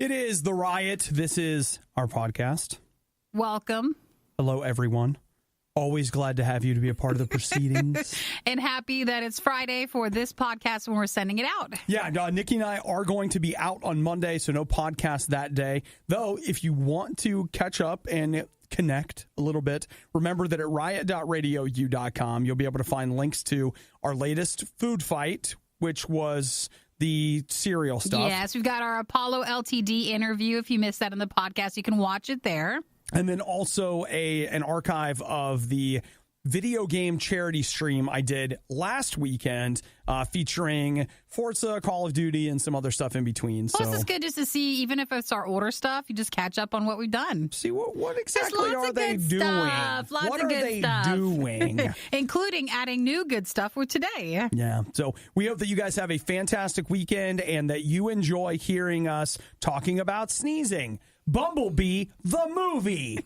It is The Riot. This is our podcast. Welcome. Hello, everyone. Always glad to have you to be a part of the proceedings. And happy that it's Friday for this podcast when we're sending it out. Yeah, Nikki and I are going to be out on Monday, so no podcast that day. Though, if you want to catch up and connect a little bit, remember that at riot.radiou.com, you'll be able to find links to our latest food fight, which was the cereal stuff. Yes, we've got our Apollo LTD interview. If you missed that in the podcast, you can watch it there. And then also an archive of the video game charity stream I did last weekend featuring Forza, Call of Duty, and some other stuff in between. Plus, it's good just to see, even if it's our older stuff, you just catch up on what we've done. See, what exactly are they doing? Lots what of are good they stuff. doing? Including adding new good stuff with today. Yeah, so we hope that you guys have a fantastic weekend and that you enjoy hearing us talking about sneezing. Bumblebee, the movie.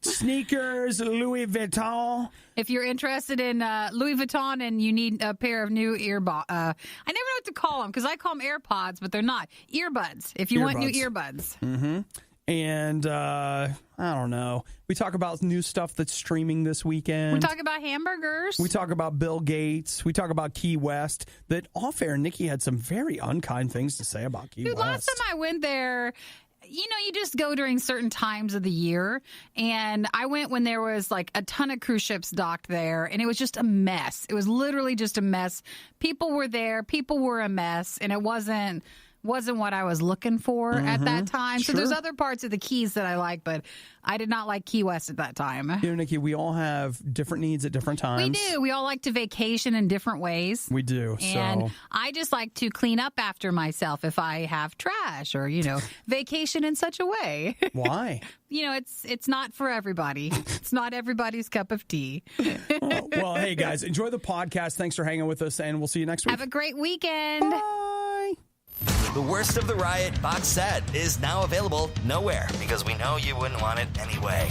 Sneakers, Louis Vuitton. If you're interested in Louis Vuitton and you need a pair of new earbuds, I never know what to call them because I call them AirPods, but they're not. Earbuds. If you want new earbuds. Mm-hmm. And I don't know. We talk about new stuff that's streaming this weekend. We talk about hamburgers. We talk about Bill Gates. We talk about Key West. That off air, Nikki had some very unkind things to say about Key West. Last time I went there, you just go during certain times of the year. And I went when there was like a ton of cruise ships docked there, and it was just a mess. It was literally just a mess. People were there. People were a mess. And it wasn't what I was looking for at that time. Sure. So there's other parts of the Keys that I like, but I did not like Key West at that time. Nikki, we all have different needs at different times. We do. We all like to vacation in different ways. We do. And I just like to clean up after myself if I have trash or, vacation in such a way. Why? It's not for everybody. It's not everybody's cup of tea. Well, hey, guys, enjoy the podcast. Thanks for hanging with us, and we'll see you next week. Have a great weekend. Bye. The Worst of the Riot box set is now available nowhere because we know you wouldn't want it anyway.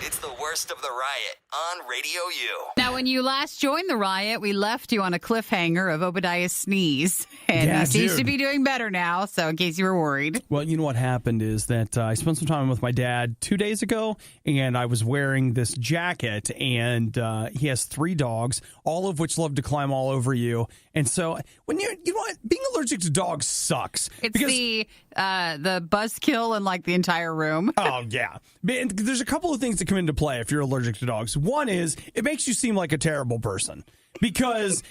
It's The Worst of the Riot on RadioU. Now, when you last joined the Riot, we left you on a cliffhanger of Obadiah's sneeze. And he seems to be doing better now, so in case you were worried. Well, you know what happened is that I spent some time with my dad 2 days ago, and I was wearing this jacket, and he has 3 dogs, all of which love to climb all over you. And so when you know what, being allergic to dogs sucks. It's the buzzkill in like the entire room. Oh, yeah. There's a couple of things that come into play if you're allergic to dogs. One is it makes you seem like a terrible person. Because,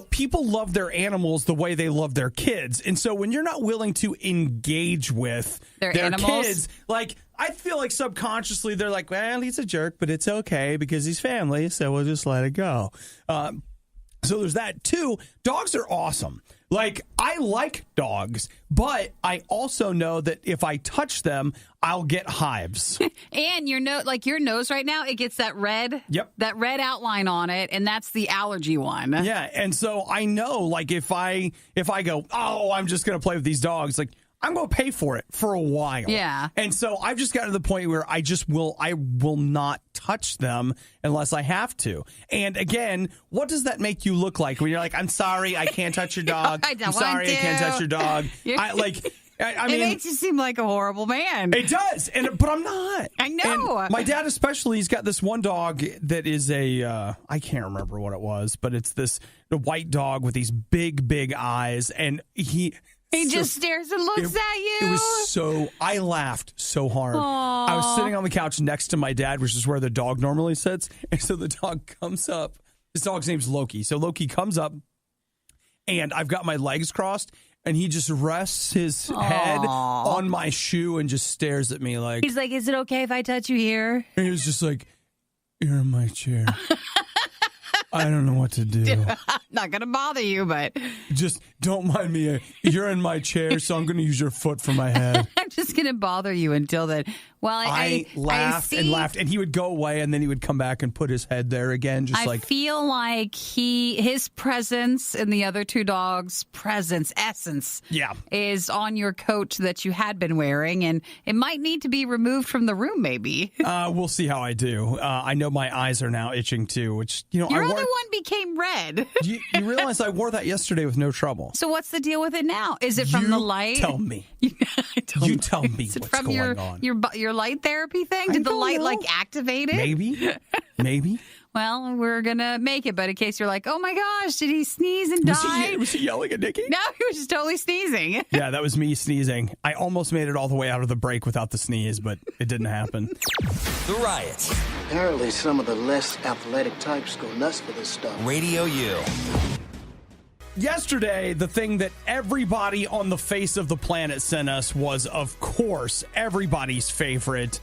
people love their animals the way they love their kids. And so when you're not willing to engage with their kids, like, I feel like subconsciously they're like, well, he's a jerk, but it's okay because he's family, so we'll just let it go. So there's that. 2, dogs are awesome. Like, I like dogs, but I also know that if I touch them, I'll get hives. And your nose right now, it gets that red, that red outline on it, and that's the allergy one. Yeah, and so I know, like, if I go, oh, I'm just going to play with these dogs, like, I'm going to pay for it for a while. Yeah. And so I've just gotten to the point where I will not touch them unless I have to. And again, what does that make you look like when you're like, I'm sorry, I can't touch your dog. I'm sorry, I can't touch your dog. I mean, it makes you seem like a horrible man. It does, but I'm not. I know. And my dad especially, he's got this one dog that is I can't remember what it was, but it's the white dog with these big, big eyes, and he just stares and looks at you. I laughed so hard. Aww. I was sitting on the couch next to my dad, which is where the dog normally sits. And so the dog comes up. His dog's name's Loki. So Loki comes up, and I've got my legs crossed, and he just rests his head on my shoe and just stares at me like... He's like, is it okay if I touch you here? And he was just like, you're in my chair. I don't know what to do. Not going to bother you, but... Just don't mind me. You're in my chair, so I'm going to use your foot for my head. I'm just going to bother you until then. Well, I laughed and laughed, and he would go away, and then he would come back and put his head there again, just I feel like his presence and the other two dogs' essence, is on your coat that you had been wearing, and it might need to be removed from the room, maybe. We'll see how I do. I know my eyes are now itching too, which your other one became red. you realize I wore that yesterday with no trouble. So what's the deal with it now? Is it from the light? Tell me. You tell me what's from going on. Your light therapy thing? Did the light activate it? Maybe. Well, we're going to make it, but in case you're like, oh my gosh, did he sneeze and die? Was he yelling at Nikki? No, he was just totally sneezing. Yeah, that was me sneezing. I almost made it all the way out of the break without the sneeze, but it didn't happen. The Riot. Apparently, some of the less athletic types go nuts for this stuff. RadioU. Yesterday, the thing that everybody on the face of the planet sent us was, of course, everybody's favorite,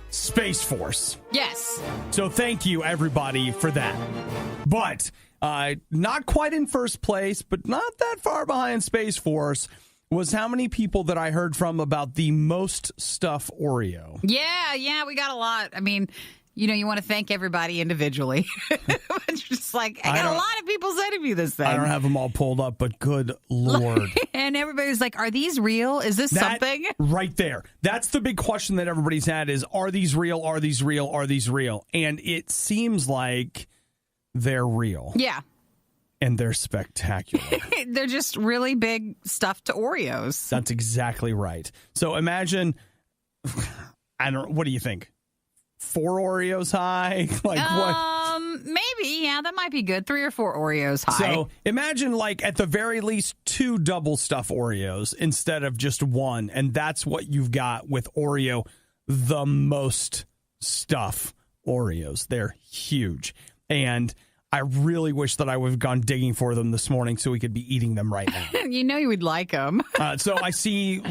Space Force. Yes. So thank you, everybody, for that. But not quite in first place, but not that far behind Space Force, was how many people that I heard from about the Most Stuff Oreo. Yeah, we got a lot. I mean, you want to thank everybody individually. It's just like, I got a lot of people sending me this thing. I don't have them all pulled up, but good Lord. And everybody's like, are these real? Is this something? Right there. That's the big question that everybody's had is, are these real? Are these real? Are these real? And it seems like they're real. Yeah. And they're spectacular. They're just really big stuffed Oreos. That's exactly right. So imagine, what do you think? 4 Oreos high? Like what? Maybe, yeah, that might be good. 3 or 4 Oreos high. So imagine at the very least 2 double stuff Oreos instead of just 1. And that's what you've got with Oreo, the Most Stuff Oreos. They're huge. And I really wish that I would have gone digging for them this morning so we could be eating them right now. You would like them. So I see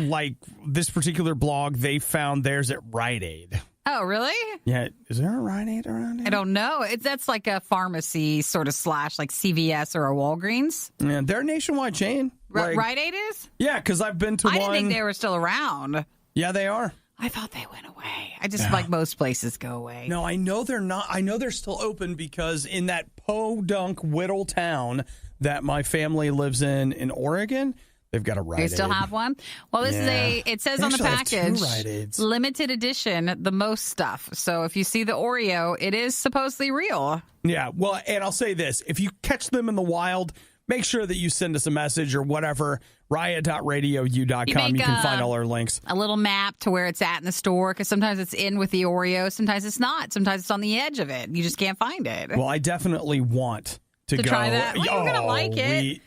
this particular blog, they found theirs at Rite Aid. Oh, really? Yeah. Is there a Rite Aid around here? I don't know. That's like a pharmacy sort of / like CVS or a Walgreens. Yeah, they're a nationwide chain. Rite Aid is? Yeah, because I've been to one. I didn't think they were still around. Yeah, they are. I thought they went away. I just like most places go away. No, I know they're not. I know they're still open because in that podunk Whittle town that my family lives in Oregon, they've got a Rite Aid. They still have one? Well, this is it says on the package, limited edition, the Most Stuff. So if you see the Oreo, it is supposedly real. Yeah, well, and I'll say this. If you catch them in the wild, make sure that you send us a message or whatever, riot.radiou.com. You can find all our links. A little map to where it's at in the store, because sometimes it's in with the Oreo, sometimes it's not. Sometimes it's on the edge of it. You just can't find it. Well, I definitely want to go. Try that. Well, you're going to like it.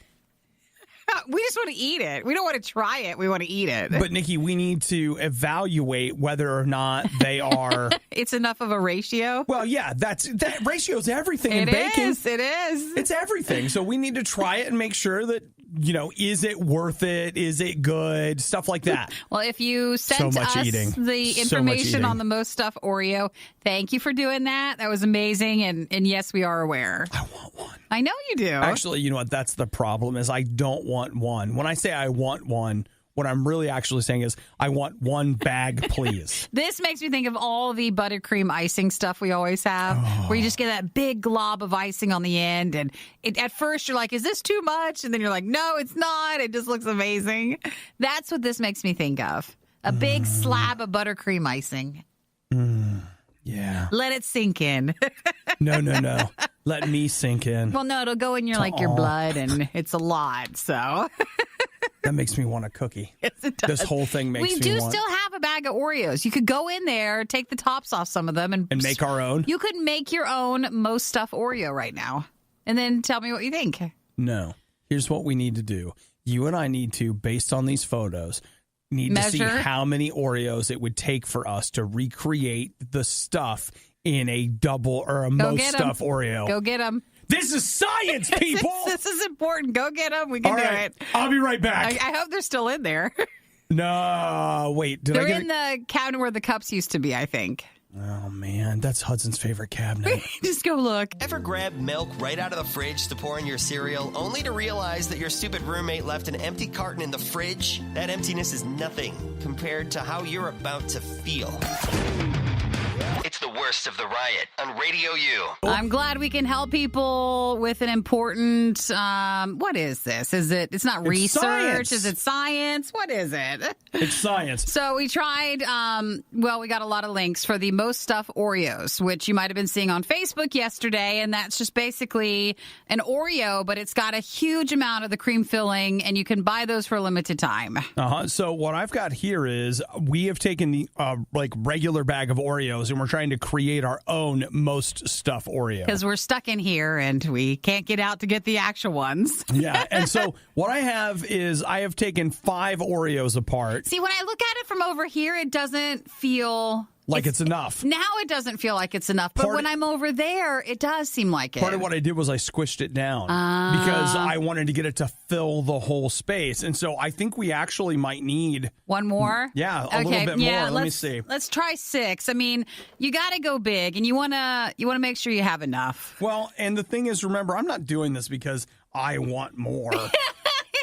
We just want to eat it. We don't want to try it. We want to eat it. But, Nikki, we need to evaluate whether or not they are... It's enough of a ratio? Well, yeah, that ratio is everything in baking. It is. It's everything. So we need to try it and make sure that, is it worth it? Is it good? Stuff like that. Well, if you sent us the information on the Most Stuff Oreo, thank you for doing that. That was amazing. And yes, we are aware. I want one. I know you do. Actually, you know what? That's the problem is I don't want one. When I say I want one, what I'm really actually saying is I want one bag, please. This makes me think of all the buttercream icing stuff we always have, where you just get that big glob of icing on the end. And at first you're like, is this too much? And then you're like, no, it's not. It just looks amazing. That's what this makes me think of. A big slab of buttercream icing. Yeah. Let it sink in. No. Let me sink in. Well, no, it'll go in your your blood, and it's a lot, so... That makes me want a cookie. Yes, it does. This whole thing makes me want... We do still have a bag of Oreos. You could go in there, take the tops off some of them, and make our own? You could make your own Most Stuff Oreo right now, and then tell me what you think. No. Here's what we need to do. You and I need to, based on these photos, to see how many Oreos it would take for us to recreate the stuff in a double or a Most Stuff Oreo. Go get them. This is science, people. This is important. Go get them. We can do it. I'll be right back. I hope they're still in there. No, wait. They're in the counter where the cups used to be, I think. Oh, man, that's Hudson's favorite cabinet. Just go look. Ever grab milk right out of the fridge to pour in your cereal, only to realize that your stupid roommate left an empty carton in the fridge? That emptiness is nothing compared to how you're about to feel. It's the worst of the riot on RadioU. I'm glad we can help people with an important, what is this? It's not research? Science. Is it science? What is it? It's science. So we tried, we got a lot of links for the Most Stuff Oreos, which you might have been seeing on Facebook yesterday. And that's just basically an Oreo, but it's got a huge amount of the cream filling, and you can buy those for a limited time. So what I've got here is we have taken the regular bag of Oreos, and we're trying to create our own Most Stuff Oreo. Because we're stuck in here and we can't get out to get the actual ones. Yeah, and so what I have is I have taken 5 Oreos apart. See, when I look at it from over here, it doesn't feel like it's enough. Now it doesn't feel like it's enough. But when I'm over there, it does seem like it. Part of what I did was I squished it down because I wanted to get it to fill the whole space. And so I think we actually might need one more. Yeah, a little bit more. Let me see. Let's try 6. I mean, you got to go big, and you want to make sure you have enough. Well, and the thing is, remember, I'm not doing this because I want more.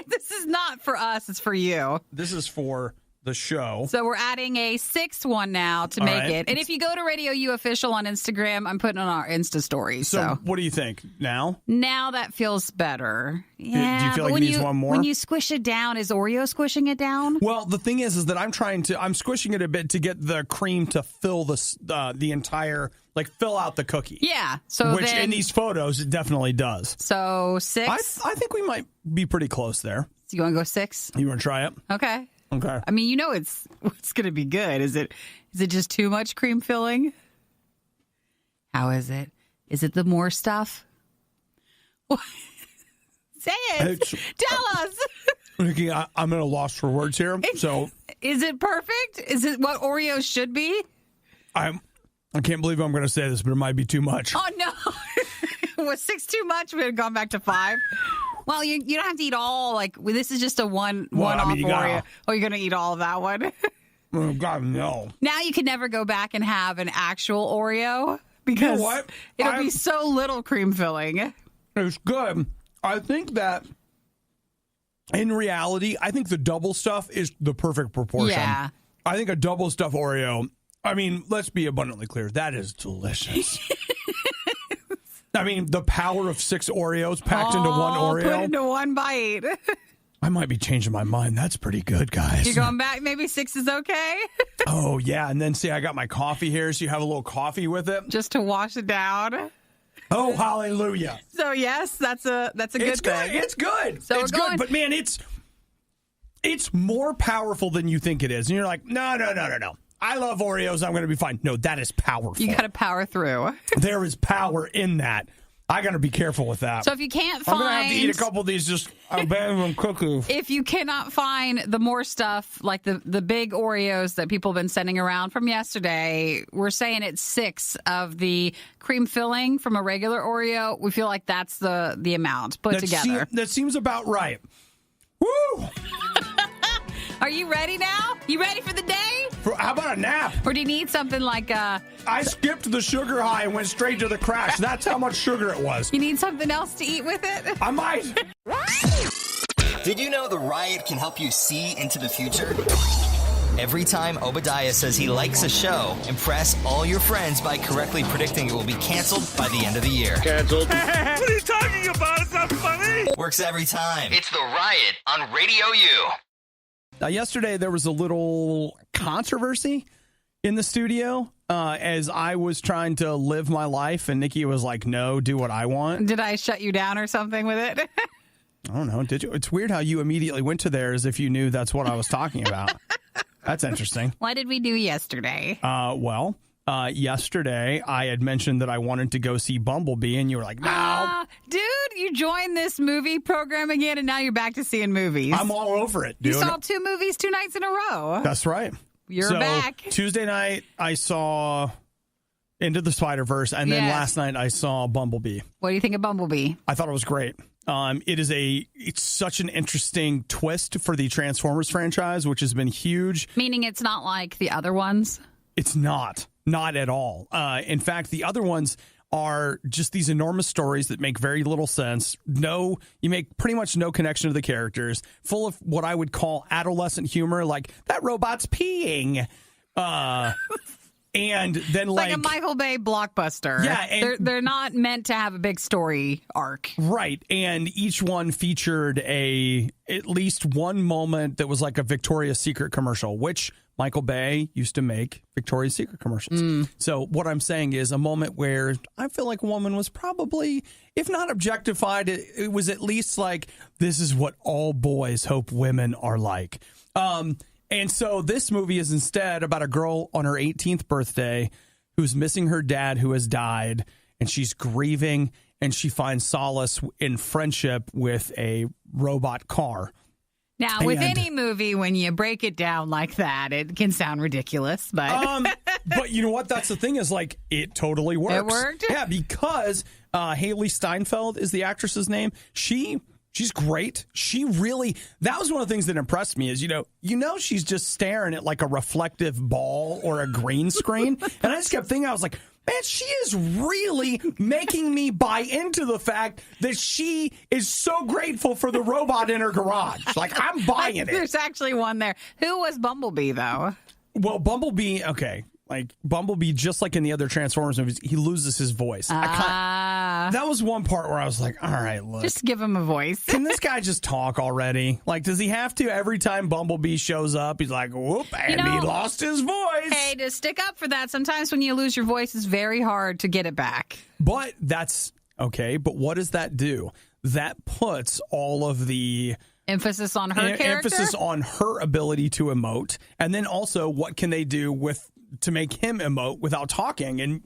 This is not for us. It's for you. This is for the show. So we're adding a 6th one now to make it. And if you go to RadioU Official on Instagram, I'm putting on our Insta story. So what do you think now? Now that feels better. Yeah. Do you feel like it needs one more? When you squish it down, is Oreo squishing it down? Well, the thing is that I'm squishing it a bit to get the cream to fill the entire, fill out the cookie. Yeah. So which in these photos, it definitely does. So 6? I think we might be pretty close there. So you want to go 6? You want to try it? Okay. Okay. I mean, it's going to be good. Is it just too much cream filling? How is it? Is it the more stuff? Say it. Tell us. Nikki, I'm at a loss for words here. So, is it perfect? Is it what Oreos should be? I can't believe I'm going to say this, but it might be too much. Oh no! Was 6 too much? We had gone back to 5. Well, you don't have to eat all. This is just a one-off Oreo. Oh, you're going to eat all of that one? Oh, God, no. Now you can never go back and have an actual Oreo because it'll be so little cream filling. It's good. I think that in reality, I think the double stuff is the perfect proportion. Yeah. I think a double stuff Oreo, I mean, let's be abundantly clear, that is delicious. I mean, the power of 6 Oreos packed into one Oreo. Put into one bite. I might be changing my mind. That's pretty good, guys. You're going back? Maybe 6 is okay? Oh, yeah. And then, see, I got my coffee here, so you have a little coffee with it. Just to wash it down. Oh, hallelujah. So, yes, that's a good thing. It's good. So it's good. But, man, it's more powerful than you think it is. And you're like, no. I love Oreos. I'm going to be fine. No, that is powerful. You got to power through. There is power in that. I got to be careful with that. So if you can't find... I'm going to have to eat a couple of these just abandoned cookies. If you cannot find the more stuff, like the big Oreos that people have been sending around from yesterday, we're saying it's 6 of the cream filling from a regular Oreo. We feel like that's the amount put together. That seems about right. Woo! Are you ready now? You ready for the day? How about a nap? Or do you need something like I skipped the sugar high and went straight to the crash. That's how much sugar it was. You need something else to eat with it? I might. Did you know the Riot can help you see into the future? Every time Obadiah says he likes a show, impress all your friends by correctly predicting it will be canceled by the end of the year. Canceled. What are you talking about? It's not funny. Works every time. It's the Riot on RadioU. Now, yesterday there was a little controversy in the studio as I was trying to live my life, and Nikki was like, no, do what I want. Did I shut you down or something with it? I don't know. Did you? It's weird how you immediately went to there as if you knew that's what I was talking about. That's interesting. What did we do yesterday? Yesterday I had mentioned that I wanted to go see Bumblebee, and you were like, no. Dude, you joined this movie program again, and now you're back to seeing movies. I'm all over it, dude. You saw 2 movies 2 nights in a row. That's right. You're back. Tuesday night, I saw Into the Spider-Verse, and then last night I saw Bumblebee. What do you think of Bumblebee? I thought it was great. It's such an interesting twist for the Transformers franchise, which has been huge. Meaning it's not like the other ones? It's not. not at all. In fact, the other ones are just these enormous stories that make very little sense. You make pretty much no connection to the characters, full of what I would call adolescent humor, like that robot's peeing. And then it's like a Michael Bay blockbuster. Yeah. And they're not meant to have a big story arc. Right. And each one featured at least one moment that was like a Victoria's Secret commercial, which Michael Bay used to make Victoria's Secret commercials. So what I'm saying is a moment where I feel like a woman was probably, if not objectified, it was at least like, this is what all boys hope women are like. And so this movie is instead about a girl on her 18th birthday who's missing her dad who has died, and she's grieving, and she finds solace in friendship with a robot car. Now, with any movie, when you break it down like that, it can sound ridiculous, but... but you know what? That's the thing is, like, it totally works. It worked? Yeah, because Haley Steinfeld is the actress's name. She's great. She really, that was one of the things that impressed me is, you know, she's just staring at like a reflective ball or a green screen. And I just kept thinking, I was like, man, she is really making me buy into the fact that she is so grateful for the robot in her garage. Like, I'm buying it. There's actually one there. Who was Bumblebee, though? Well, Bumblebee, okay. Like, Bumblebee, just like in the other Transformers movies, he loses his voice. That was one part where I was like, all right, look. Just give him a voice. Can this guy just talk already? Like, does he have to every time Bumblebee shows up? He's like, whoop, and he lost his voice. Hey, to stick up for that, sometimes when you lose your voice, it's very hard to get it back. But that's, okay, but what does that do? That puts all of the... Emphasis on her character? Emphasis on her ability to emote. And then also, what can they do to make him emote without talking? And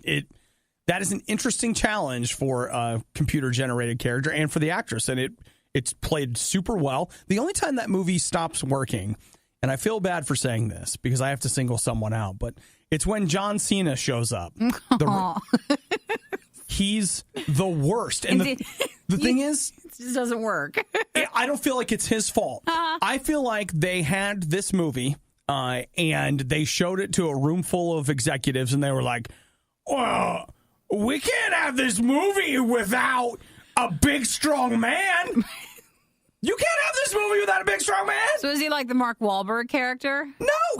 that is an interesting challenge for a computer-generated character and for the actress. And it's played super well. The only time that movie stops working, and I feel bad for saying this because I have to single someone out, but it's when John Cena shows up. He's the worst. And the thing is... It just doesn't work. I don't feel like it's his fault. I feel like they had this movie and they showed it to a room full of executives and they were like, well, we can't have this movie without a big, strong man. You can't have this movie without a big, strong man. So is he like the Mark Wahlberg character? No,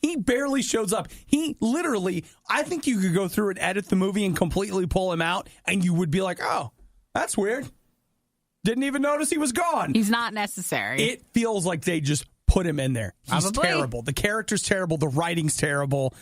he barely shows up. He literally, I think you could go through and edit the movie and completely pull him out and you would be like, oh, that's weird. Didn't even notice he was gone. He's not necessary. It feels like they just put him in there. He's Probably. terrible. The character's terrible. The writing's terrible.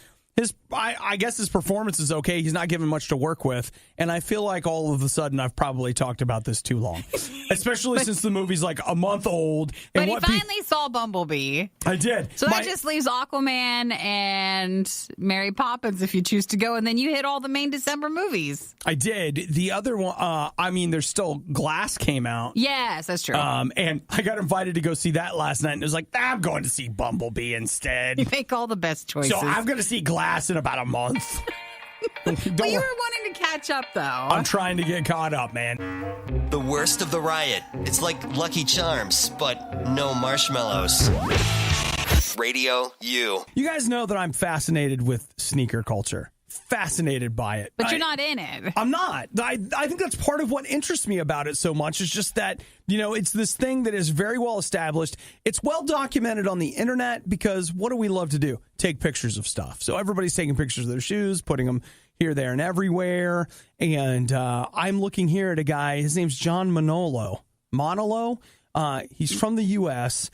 I guess his performance is okay. He's not given much to work with. And I feel like all of a sudden I've probably talked about this too long. Especially since the movie's like a month old. And but he finally saw Bumblebee. I did. So that just leaves Aquaman and Mary Poppins if you choose to go. And then you hit all the main December movies. I did. The other one, there's still Glass came out. Yes, that's true. And I got invited to go see that last night. And it was like, I'm going to see Bumblebee instead. You make all the best choices. So I'm going to see Glass in about a month. Well, you were wanting to catch up, though. I'm trying to get caught up, man. The worst of the riot. It's like Lucky Charms, but no marshmallows. Radio U. You guys know that I'm fascinated with sneaker culture. Fascinated by it. But you're not in it. I'm not. I think that's part of what interests me about it so much. It's just that, it's this thing that is very well established. It's well documented on the internet because what do we love to do? Take pictures of stuff. So everybody's taking pictures of their shoes, putting them here, there, and everywhere. And I'm looking here at a guy. His name's John Manolo. He's from the U.S.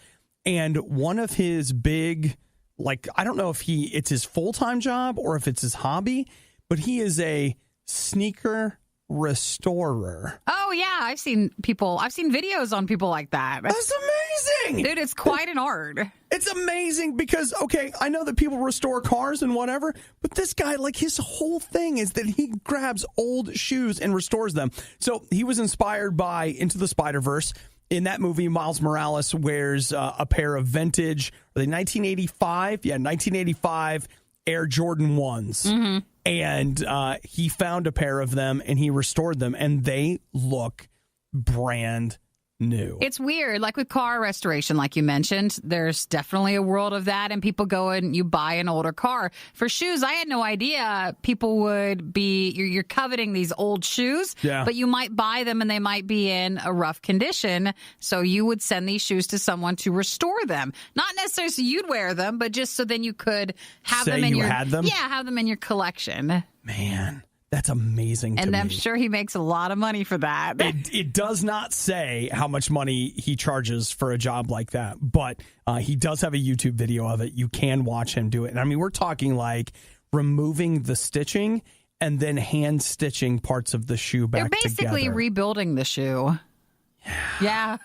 And one of his big... I don't know if it's his full-time job or if it's his hobby, but he is a sneaker restorer. Oh, yeah. I've seen videos on people like that. That's amazing. Dude, it's quite an art. It's amazing because, okay, I know that people restore cars and whatever, but this guy, his whole thing is that he grabs old shoes and restores them. So he was inspired by Into the Spider-Verse. In that movie, Miles Morales wears a pair of vintage, are they 1985? Yeah, 1985 Air Jordan 1s. Mm-hmm. And he found a pair of them and he restored them and they look brand new. It's weird. Like with car restoration, like you mentioned, there's definitely a world of that, and people go and you buy an older car. For shoes, I had no idea people would be, you're coveting these old shoes, but you might buy them and they might be in a rough condition. So you would send these shoes to someone to restore them. Not necessarily so you'd wear them, but just so then you could have them in had them? Yeah, have them in your collection. Man. That's amazing to me. And I'm sure he makes a lot of money for that. It does not say how much money he charges for a job like that, but he does have a YouTube video of it. You can watch him do it. And I mean, we're talking like removing the stitching and then hand stitching parts of the shoe back together. They're basically rebuilding the shoe. Yeah.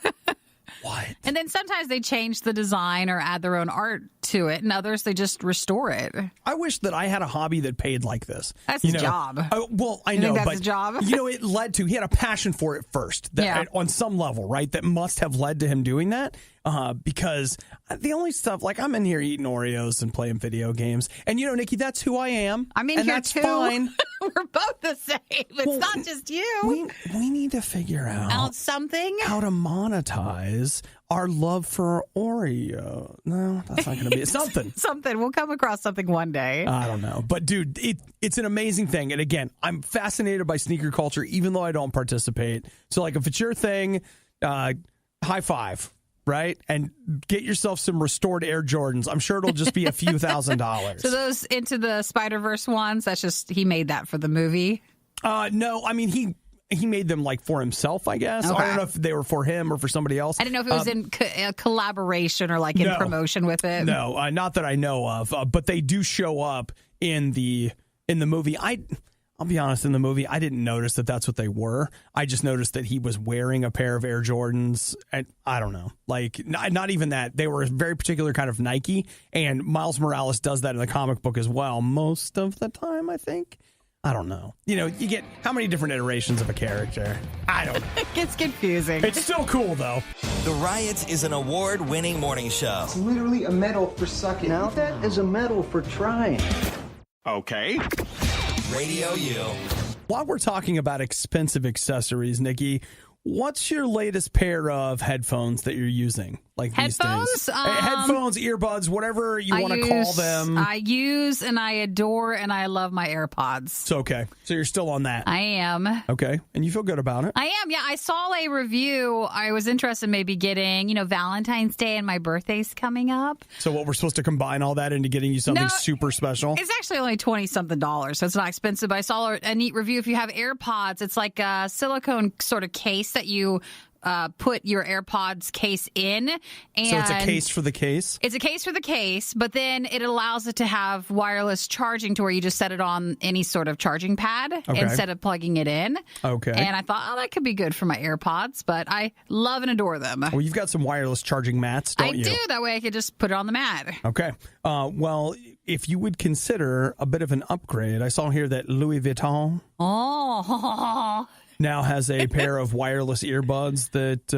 What? And then sometimes they change the design or add their own art to it, and others they just restore it. I wish that I had a hobby that paid like this. That's his job. Well, I you know, think that's but his job? It led to, he had a passion for it first, on some level, right? That must have led to him doing that. Because the only stuff, like I'm in here eating Oreos and playing video games, and Nikki, that's who I am. I'm in and here that's too. Fine. We're both the same. It's not just you. We need to figure out something how to monetize our love for Oreo. No, that's not going to be it. Something. We'll come across something one day. I don't know. But, dude, it's an amazing thing. And, again, I'm fascinated by sneaker culture, even though I don't participate. So, like, if it's your thing, high five, right? And get yourself some restored Air Jordans. I'm sure it'll just be a few $1,000s. So those Into the Spider-Verse ones, that's just, he made that for the movie? No, I mean, he made them like for himself, I guess. Okay. I don't know if they were for him or for somebody else. I didn't know if it was in collaboration or like in promotion with it. No, not that I know of. But they do show up in the movie. I'll be honest, in the movie, I didn't notice that that's what they were. I just noticed that he was wearing a pair of Air Jordans. And I don't know. Like, not even that. They were a very particular kind of Nike. And Miles Morales does that in the comic book as well. Most of the time, I think. I don't know. You get how many different iterations of a character? I don't know. It gets confusing. It's still cool, though. The RIOT is an award-winning morning show. It's literally a medal for sucking. Now that is a medal for trying. Okay. RadioU. While we're talking about expensive accessories, Nikki, what's your latest pair of headphones that you're using? Like headphones? These days? Headphones, earbuds, whatever you want to call them. I use and I adore and I love my AirPods. It's okay. So you're still on that. I am. Okay. And you feel good about it? I am. Yeah. I saw a review. I was interested in maybe getting, Valentine's Day and my birthday's coming up. So what, we're supposed to combine all that into getting you something super special? It's actually only $20-something, so it's not expensive. I saw a neat review. If you have AirPods, it's like a silicone sort of case that you put your AirPods case in. And so it's a case for the case? It's a case for the case, but then it allows it to have wireless charging to where you just set it on any sort of charging pad instead of plugging it in. Okay. And I thought, that could be good for my AirPods, but I love and adore them. Well, you've got some wireless charging mats, don't you? I do. That way I could just put it on the mat. Okay. Well, if you would consider a bit of an upgrade, I saw here that Louis Vuitton now has a pair of wireless earbuds that...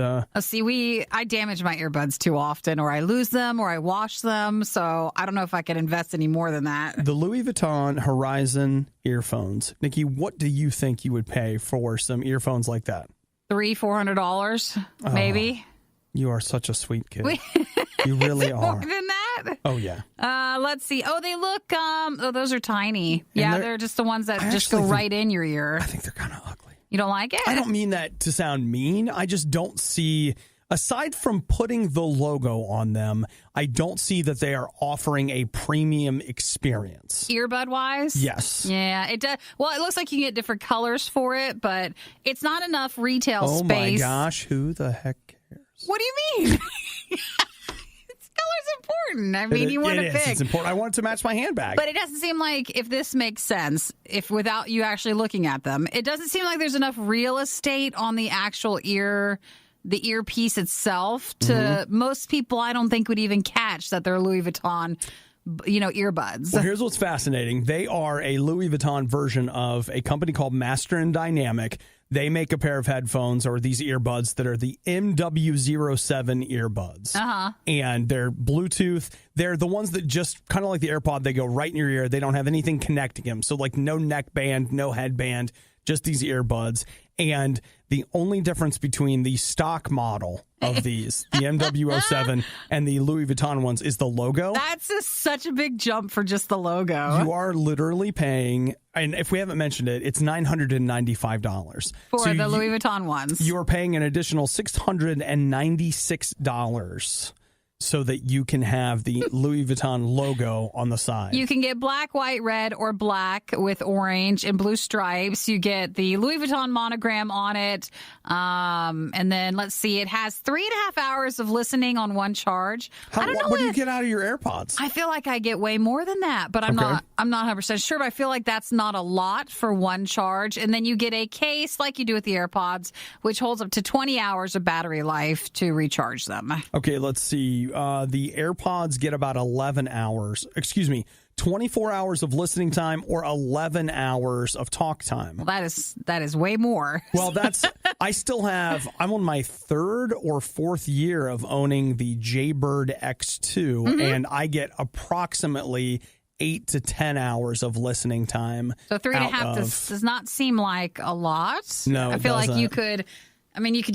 I damage my earbuds too often, or I lose them, or I wash them, so I don't know if I can invest any more than that. The Louis Vuitton Horizon earphones. Nikki, what do you think you would pay for some earphones like that? $300-$400, maybe. You are such a sweet kid. You really are. More than that? Oh, yeah. Let's see. Oh, they look... those are tiny. Yeah, they're just the ones that just go right in your ear. I think they're kind of ugly. You don't like it? I don't mean that to sound mean. I just don't see, aside from putting the logo on them, I don't see that they are offering a premium experience. Earbud-wise? Yes. Yeah, it does. Well, it looks like you can get different colors for it, but it's not enough retail space. Oh, my gosh. Who the heck cares? What do you mean? Color's important. I mean, you want to pick. It's important. I want it to match my handbag. But it doesn't seem like, if this makes sense, if without you actually looking at them, it doesn't seem like there's enough real estate on the actual the earpiece itself to most people. I don't think would even catch that they're Louis Vuitton, earbuds. Well, here's what's fascinating. They are a Louis Vuitton version of a company called Master & Dynamic. They make a pair of headphones or these earbuds that are the MW07 earbuds. Uh-huh. And they're Bluetooth. They're the ones that just kind of like the AirPod. They go right in your ear. They don't have anything connecting them. So like no neck band, no headband, just these earbuds. And the only difference between the stock model of these, the MW07 and the Louis Vuitton ones, is the logo. That's such a big jump for just the logo. You are literally paying, and if we haven't mentioned it, it's $995. For the Louis Vuitton ones. You are paying an additional $696 so that you can have the Louis Vuitton logo on the side. You can get black, white, red, or black with orange and blue stripes. You get the Louis Vuitton monogram on it. And then, let's see, it has 3.5 hours of listening on one charge. I don't know what do you get out of your AirPods? I feel like I get way more than that, but I'm not 100% sure. But I feel like that's not a lot for one charge. And then you get a case like you do with the AirPods, which holds up to 20 hours of battery life to recharge them. Okay, let's see. The AirPods get about 24 hours of listening time or 11 hours of talk time. Well, that is way more. Well, I'm on my third or fourth year of owning the Jaybird X2, and I get approximately 8 to 10 hours of listening time. So 3.5 does not seem like a lot. No, I feel like you could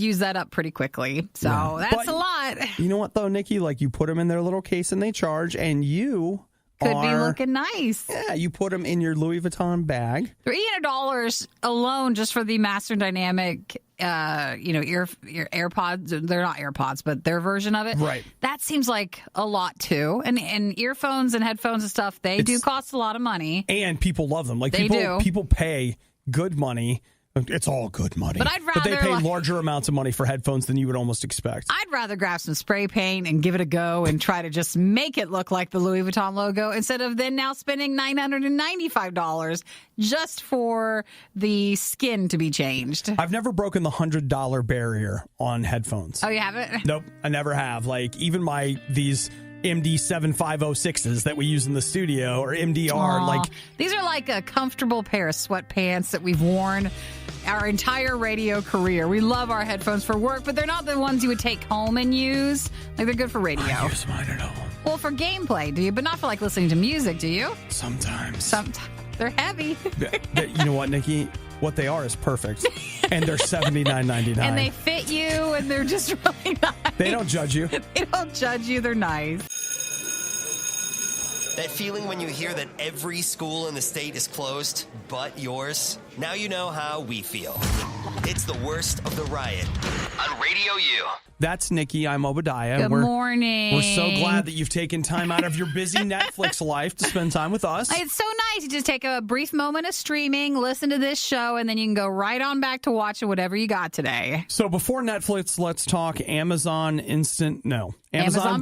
use that up pretty quickly. So that's a lot. You know what, though, Nikki? Like, you put them in their little case and they charge, and you could be looking nice. Yeah, you put them in your Louis Vuitton bag. $300 alone just for the Master Dynamic, your AirPods. They're not AirPods, but their version of it. Right. That seems like a lot too. And earphones and headphones and stuff, they do cost a lot of money. And people love them. Like they do. People pay good money. It's all good money. But they pay larger amounts of money for headphones than you would almost expect. I'd rather grab some spray paint and give it a go and try to just make it look like the Louis Vuitton logo instead of then now spending $995 just for the skin to be changed. I've never broken the $100 barrier on headphones. Oh, you haven't? Nope, I never have. Like, even these MD7506s that we use in the studio, or MDR. Aww. These are like a comfortable pair of sweatpants that we've worn our entire radio career. We love our headphones for work, but they're not the ones you would take home and use. Like, they're good for radio. I use mine at home. Well, for gameplay, do you? But not for listening to music, do you? Sometimes. They're heavy. You know what, Nikki? What they are is perfect. And they're $79.99. And they fit you, and they're just really nice. They don't judge you. They don't judge you. They're nice. That feeling when you hear that every school in the state is closed, but yours? Now you know how we feel. It's the worst of the riot on Radio U. That's Nikki. I'm Obadiah. Good morning. We're so glad that you've taken time out of your busy Netflix life to spend time with us. It's so nice. You just take a brief moment of streaming, listen to this show, and then you can go right on back to watching whatever you got today. So before Netflix, let's talk Amazon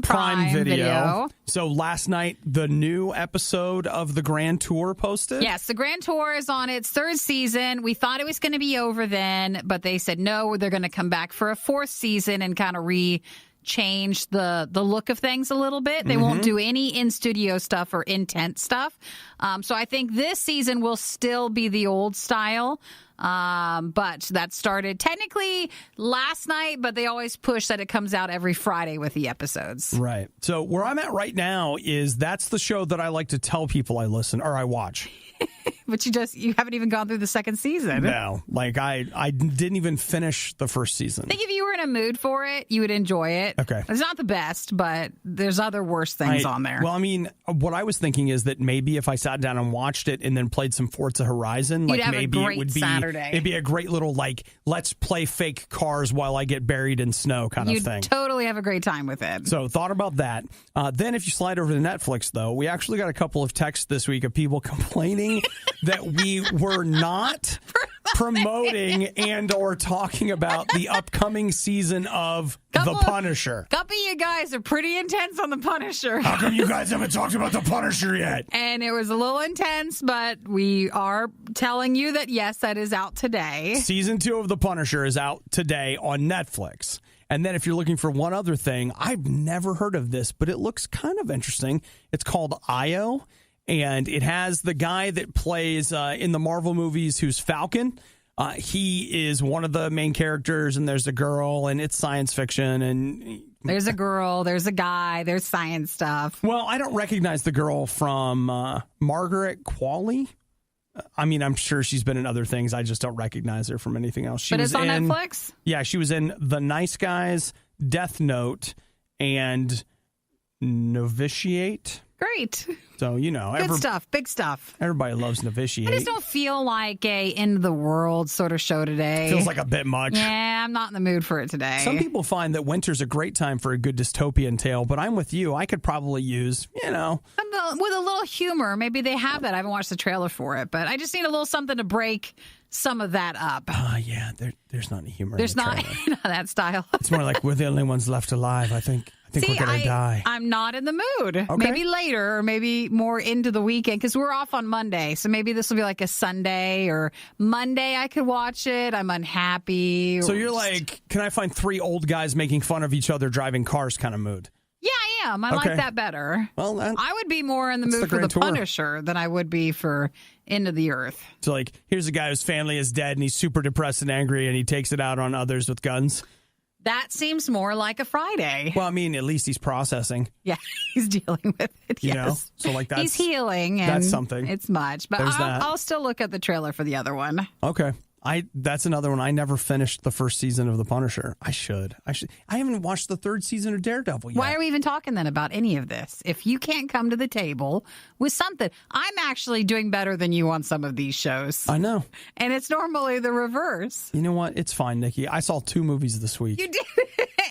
Prime Video. So last night, the new episode of the Grand Tour posted. Yes, the Grand Tour is on its third season. We thought it was going to be over then, but they said no, they're going to come back for a fourth season and kind of change the look of things a little bit. They won't do any in-studio stuff or intense stuff. So I think this season will still be the old style. But that started technically last night, but they always push that it comes out every Friday with the episodes. Right. So where I'm at right now is that's the show that I like to tell people I listen or I watch. But you haven't even gone through the second season. No, like I didn't even finish the first season. I think if you were in a mood for it, you would enjoy it. Okay. It's not the best, but there's other worse things on there. Well, I mean, what I was thinking is that maybe if I sat down and watched it and then played some Forza Horizon, you'd have maybe a great it would be Saturday. It'd be a great little let's play fake cars while I get buried in snow kind of thing. You'd totally have a great time with it. So thought about that. Then if you slide over to Netflix, though, we actually got a couple of texts this week of people complaining that we were not promoting and or talking about the upcoming season of The Punisher. Couple of you guys are pretty intense on The Punisher. How come you guys haven't talked about The Punisher yet? And it was a little intense, but we are telling you that, yes, that is out today. Season 2 of The Punisher is out today on Netflix. And then if you're looking for one other thing, I've never heard of this, but it looks kind of interesting. It's called RIOT. And it has the guy that plays in the Marvel movies who's Falcon. He is one of the main characters, and there's a girl, and it's science fiction. And there's a girl, there's a guy, there's science stuff. Well, I don't recognize the girl from Margaret Qualley. I mean, I'm sure she's been in other things. I just don't recognize her from anything else. She But was it's on in, Netflix? Yeah, she was in The Nice Guys, Death Note, and Novitiate. Great. So, you know. Good stuff. Big stuff. Everybody loves Novitiate. I just don't feel like a end of the world sort of show today. Feels like a bit much. Yeah, I'm not in the mood for it today. Some people find that winter's a great time for a good dystopian tale, but I'm with you. I could probably use, with a little humor. Maybe they have that. I haven't watched the trailer for it, but I just need a little something to break some of that up. Yeah, there's not any humor There's in the not trailer. that style. It's more like we're the only ones left alive. I think we're going to die. I'm not in the mood. Okay. Maybe later or maybe more into the weekend because we're off on Monday. So maybe this will be like a Sunday or Monday I could watch it. I'm unhappy. So you're like, can I find 3 old guys making fun of each other driving cars kind of mood? Yeah, I am. I like that better. Well, I would be more in the mood for the Punisher than I would be for End of the Earth. So like, here's a guy whose family is dead and he's super depressed and angry and he takes it out on others with guns. That seems more like a Friday. Well, I mean, at least he's processing. Yeah, he's dealing with it. You yes. know? So like he's healing. And that's something. It's much. But I'll still look at the trailer for the other one. Okay. That's another one. I never finished the first season of The Punisher. I should. I haven't watched the 3rd season of Daredevil yet. Why are we even talking then about any of this? If you can't come to the table with something, I'm actually doing better than you on some of these shows. I know. And it's normally the reverse. You know what? It's fine, Nikki. I saw 2 movies this week. You did.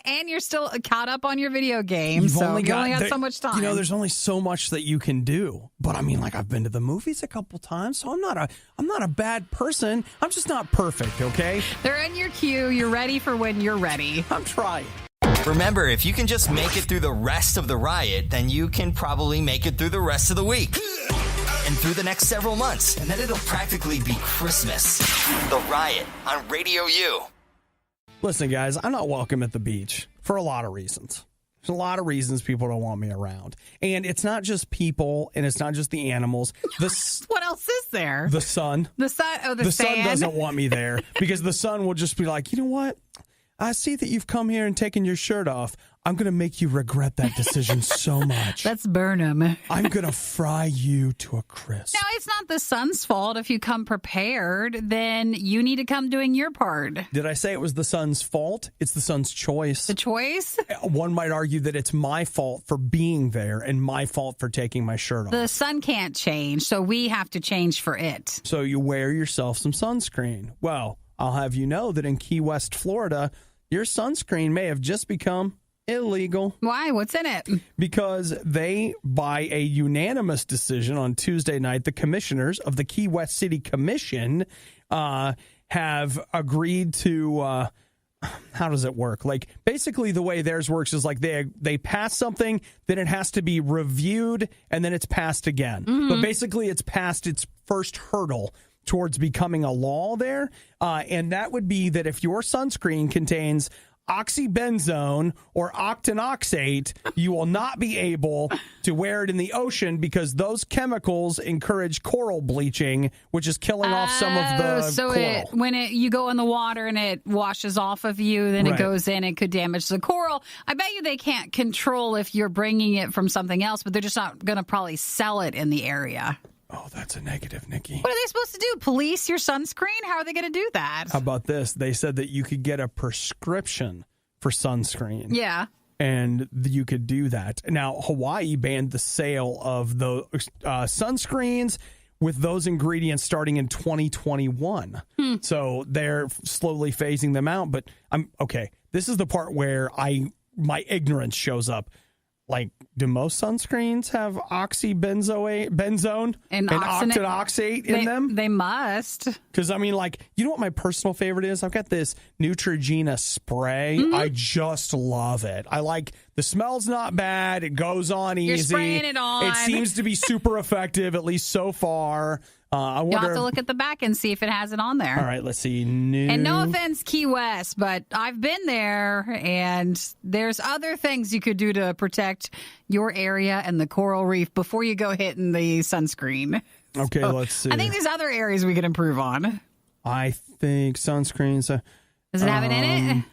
And you're still caught up on your video games. You've so only you only got so much time. You know, there's only so much that you can do. But I mean, like, I've been to the movies a couple times, so I'm not a bad person. I'm just not perfect, okay? They're in your queue. You're ready for when you're ready. I'm trying. Remember, if you can just make it through the rest of the riot, then you can probably make it through the rest of the week. And through the next several months. And then it'll practically be Christmas. The Riot on Radio U. Listen, guys, I'm not welcome at the beach for a lot of reasons. There's a lot of reasons people don't want me around. And it's not just people, and it's not just the animals. What else is there? The sun. The sun? Oh, the sun sand? doesn't want me there because the sun will just be like, you know what? I see that you've come here and taken your shirt off. I'm going to make you regret that decision so much. Let's burn them. I'm going to fry you to a crisp. Now, it's not the sun's fault. If you come prepared, then you need to come doing your part. Did I say it was the sun's fault? It's the sun's choice. The choice? One might argue that it's my fault for being there and my fault for taking my shirt off. The sun can't change, so we have to change for it. So you wear yourself some sunscreen. Well, I'll have you know that in Key West, Florida, your sunscreen may have just become illegal. Why? What's in it? Because they, by a unanimous decision on Tuesday night, the commissioners of the Key West City Commission have agreed to, how does it work? Like, basically the way theirs works is like they pass something, then it has to be reviewed, and then it's passed again. Mm-hmm. But basically it's passed its first hurdle towards becoming a law there. And that would be that if your sunscreen contains oxybenzone or octinoxate, you will not be able to wear it in the ocean because those chemicals encourage coral bleaching, which is killing off some of the coral. When you go in the water and it washes off of you, then it goes in, it could damage the coral. I bet you they can't control if you're bringing it from something else, but they're just not going to probably sell it in the area. Oh, that's a negative, Nikki. What are they supposed to do? Police your sunscreen? How are they going to do that? How about this? They said that you could get a prescription for sunscreen. Yeah. And you could do that. Now, Hawaii banned the sale of the sunscreens with those ingredients starting in 2021. So they're slowly phasing them out. But this is the part where my ignorance shows up. Like, do most sunscreens have oxybenzone and octinoxate in them? They must. Because, I mean, like, you know what my personal favorite is? I've got this Neutrogena spray. Mm-hmm. I just love it. I like, the smell's not bad. It goes on easy. You're spraying it on. It seems to be super effective, at least so far. I wonder. You'll have to look at the back and see if it has it on there. All right, let's see. And no offense, Key West, but I've been there, and there's other things you could do to protect your area and the coral reef before you go hitting the sunscreen. Okay, let's see. I think there's other areas we could improve on. I think sunscreens. Does it have it in it?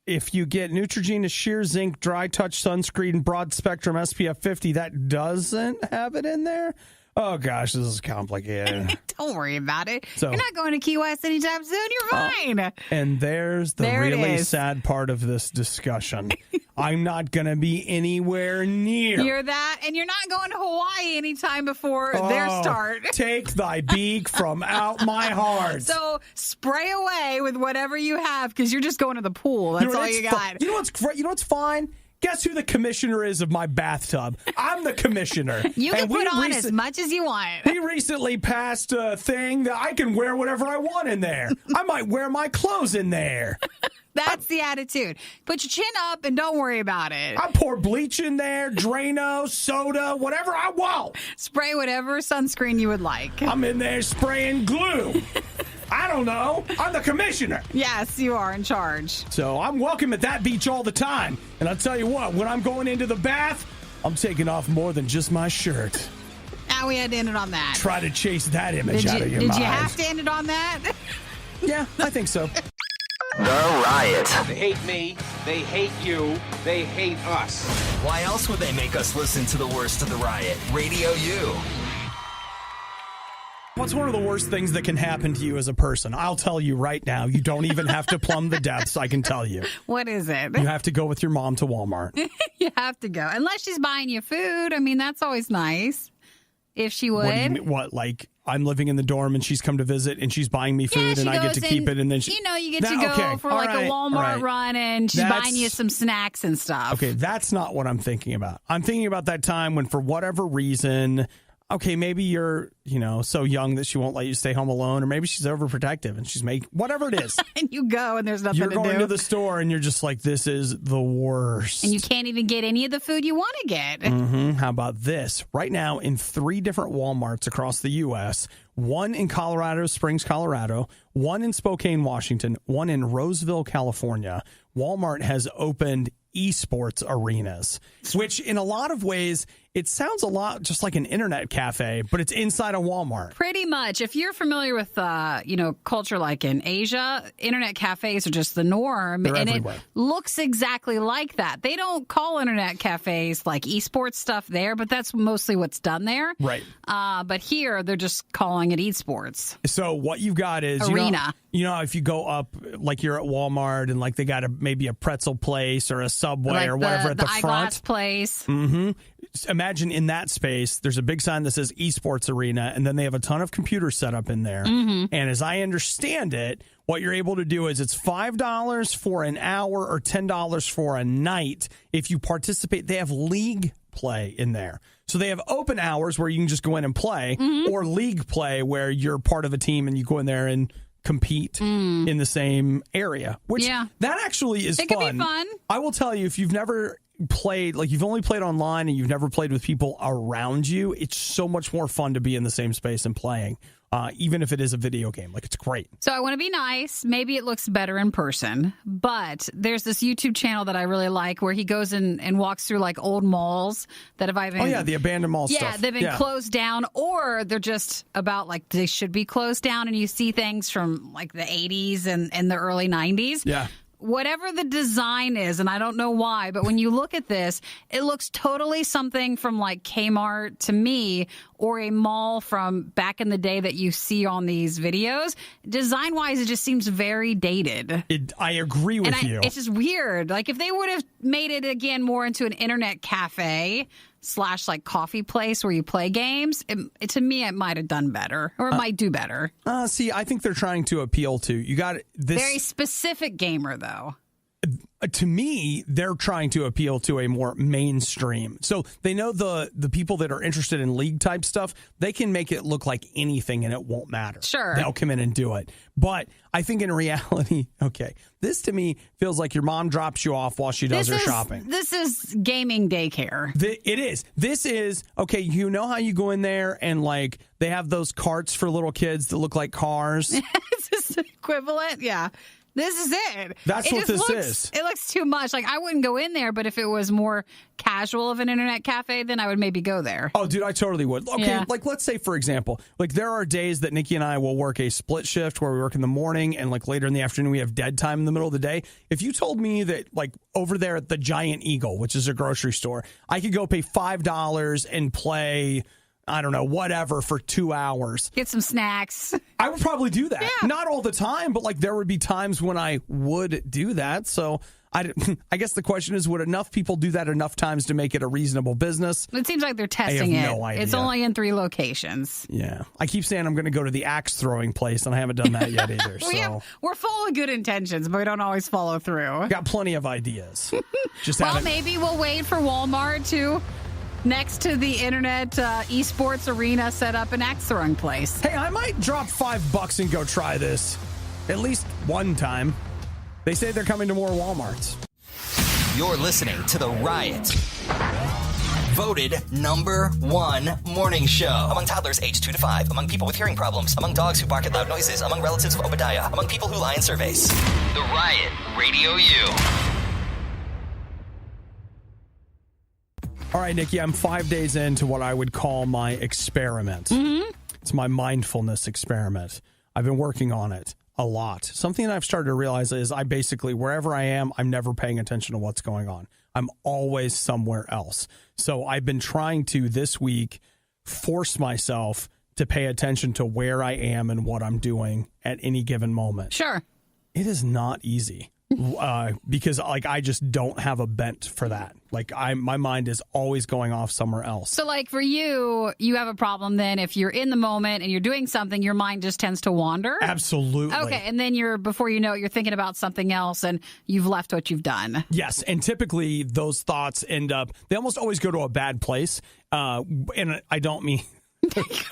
If you get Neutrogena Sheer Zinc Dry Touch Sunscreen Broad Spectrum SPF 50, that doesn't have it in there. Oh, gosh, this is complicated. Don't worry about it. So- You're not going to Key West anytime soon. You're fine. And there's the There it really is. sad part of this discussion. I'm not going to be anywhere near. You're that, and you're not going to Hawaii anytime before their start. Take thy beak from out my heart. So spray away with whatever you have because you're just going to the pool. That's all you got. You know what's great? You know what's fine? Guess who the commissioner is of my bathtub? I'm the commissioner. You can And put we on rec- as much as you want. We recently passed a thing that I can wear whatever I want in there. I might wear my clothes in there. That's the attitude. Put your chin up and don't worry about it. I pour bleach in there, Drano, soda, whatever I want. Spray whatever sunscreen you would like. I'm in there spraying glue. I don't know. I'm the commissioner. Yes, you are in charge. So I'm welcome at that beach all the time. And I'll tell you what, when I'm going into the bath, I'm taking off more than just my shirt. Now we had to end it on that. Try to chase that image out of your mind. Did you have to end it on that? Yeah, I think so. The Riot. They hate me. They hate you. They hate us. Why else would they make us listen to the worst of the Riot? Radio U. What's one of the worst things that can happen to you as a person? I'll tell you right now. You don't even have to plumb the depths, I can tell you. What is it? You have to go with your mom to Walmart. You have to go. Unless she's buying you food. I mean, that's always nice. If she would. What do you mean? What, like I'm living in the dorm and she's come to visit and she's buying me food and I get to keep it and then she... You know, you get to go for like a Walmart run and she's buying you some snacks and stuff. Okay, that's not what I'm thinking about. I'm thinking about that time when for whatever reason... Okay, maybe you're, so young that she won't let you stay home alone, or maybe she's overprotective and she's whatever it is. And you go and there's nothing You're to do. going to the store and you're just like, this is the worst. And you can't even get any of the food you want to get. Mm-hmm. How about this? Right now, in 3 different Walmarts across the U.S., one in Colorado Springs, Colorado, one in Spokane, Washington, one in Roseville, California, Walmart has opened esports arenas, which in a lot of ways, it sounds a lot just like an internet cafe, but it's inside a Walmart. Pretty much. If you're familiar with, culture like in Asia, internet cafes are just the norm. They're and everywhere. It looks exactly like that. They don't call internet cafes like esports stuff there, but that's mostly what's done there. Right. But here, they're just calling it esports. So what you've got is... Arena. If you go up, like you're at Walmart and like they got maybe a pretzel place or a Subway Like or whatever at the front. eyeglass place. Mm-hmm. Imagine in that space, there's a big sign that says esports arena, and then they have a ton of computers set up in there. Mm-hmm. And as I understand it, what you're able to do is it's $5 for an hour or $10 for a night if you participate. They have league play in there. So they have open hours where you can just go in and play, or league play where you're part of a team and you go in there and compete in the same area, which that actually is It fun. could be fun. I will tell you, if you've never played, like you've only played online and you've never played with people around you, it's so much more fun to be in the same space and playing, even if it is a video game. Like, it's great. So I want to be nice. Maybe it looks better in person, but there's this YouTube channel that I really like where he goes and walks through like old malls that have either... Oh, yeah, the abandoned mall stuff. Yeah, they've been closed down, or they're just about like they should be closed down, and you see things from like the 80s and the early 90s. Yeah. Whatever the design is, and I don't know why, but when you look at this, it looks totally something from like Kmart to me, or a mall from back in the day that you see on these videos. Design-wise, it just seems very dated. I agree with you. It's just weird. Like if they would have made it again more into an internet cafe / like coffee place where you play games, to me it might have done better, or it might do better. See, I think they're trying to appeal to you. Got this Very specific gamer though. To me, they're trying to appeal to a more mainstream. So they know the people that are interested in league type stuff, they can make it look like anything and it won't matter. Sure. They'll come in and do it. But I think in reality, this to me feels like your mom drops you off while she does her shopping. This is gaming daycare. It is. This is, you know how you go in there and like they have those carts for little kids that look like cars? Is this equivalent? Yeah. This is it. That's what this is. It looks too much. Like, I wouldn't go in there, but if it was more casual of an internet cafe, then I would maybe go there. Oh, dude, I totally would. Okay, Yeah. like let's say, for example, like there are days that Nikki and I will work a split shift where we work in the morning and like later in the afternoon we have dead time in the middle of the day. If you told me that like over there at the Giant Eagle, which is a grocery store, I could go pay $5 and play I don't know, whatever for 2 hours. Get some snacks. I would probably do that. Yeah. Not all the time, but like there would be times when I would do that. So I guess the question is, would enough people do that enough times to make it a reasonable business? It seems like they're testing I have it. no idea. It's only in 3 locations. Yeah. I keep saying I'm going to go to the axe throwing place, and I haven't done that yet either. We're full of good intentions, but we don't always follow through. Got plenty of ideas. Just Well, maybe we'll wait for Walmart to, next to the internet esports arena, set up an axe throwing place. Hey, I might drop $5 and go try this at least one time. They say they're coming to more Walmarts. You're listening to The Riot. Voted #1 morning show. Among toddlers aged 2 to 5. Among people with hearing problems. Among dogs who bark at loud noises. Among relatives of Obadiah. Among people who lie in surveys. The Riot, Radio U. All right, Nikki, I'm 5 days into what I would call my experiment. Mm-hmm. It's my mindfulness experiment. I've been working on it a lot. Something that I've started to realize is I basically, wherever I am, I'm never paying attention to what's going on. I'm always somewhere else. So I've been trying to, this week, force myself to pay attention to where I am and what I'm doing at any given moment. Sure. It is not easy. Because like I just don't have a bent for that. Like my mind is always going off somewhere else. So like for you have a problem then if you're in the moment and you're doing something, your mind just tends to wander? Absolutely. Okay, and then before you know it, you're thinking about something else and you've left what you've done. Yes, and typically those thoughts they almost always go to a bad place. And I don't mean...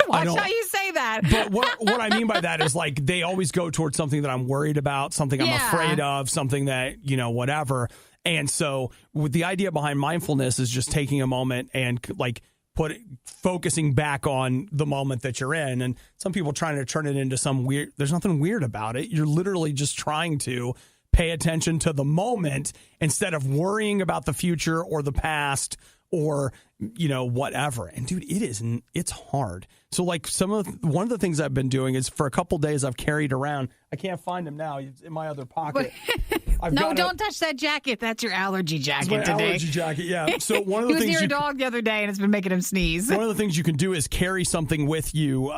Watch how you say that. But what I mean by that is like they always go towards something that I'm worried about, something I'm afraid of, something that, whatever. And so with the idea behind mindfulness is just taking a moment and like focusing back on the moment that you're in. And some people trying to turn it into some weird, there's nothing weird about it. You're literally just trying to pay attention to the moment instead of worrying about the future or the past or, whatever. And dude, it's hard. So like one of the things I've been doing is for a couple days I've carried around, I can't find him now. It's in my other pocket. Don't touch that jacket. That's your allergy jacket my today. Allergy jacket, yeah. So one of the he was things near a dog the other day and it's been making him sneeze. One of the things you can do is carry something with you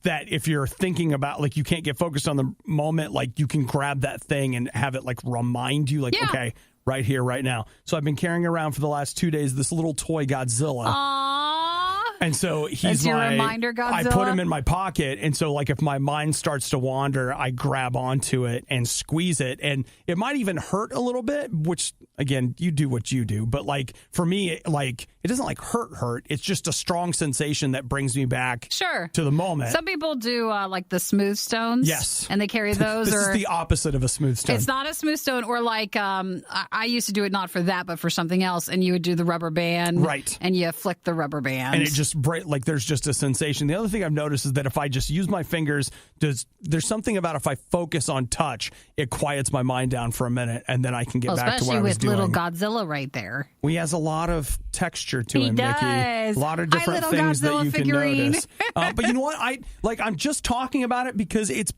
that if you're thinking about, like, you can't get focused on the moment, like, you can grab that thing and have it, like, remind you, like, okay, right here, right now. So I've been carrying around for the last 2 days this little toy Godzilla. Aww. And so he's That's your reminder, Godzilla? I put him in my pocket. And so, like, if my mind starts to wander, I grab onto it and squeeze it. And it might even hurt a little bit, which, again, you do what you do. But, like, for me, like, it doesn't, like, hurt. It's just a strong sensation that brings me back to the moment. Some people do, like, the smooth stones. Yes. And they carry those. This is the opposite of a smooth stone. It's not a smooth stone. Or, like, I used to do it not for that, but for something else. And you would do the rubber band. Right. And you flick the rubber band. And it just like there's just a sensation. The other thing I've noticed is that if I just use my fingers, there's something about if I focus on touch, it quiets my mind down for a minute, and then I can get back to what I was doing. Especially with little Godzilla right there. He has a lot of texture to him, does. Nikki. A lot of different things Godzilla that you figurine. can notice. But you know what? I'm just talking about it because it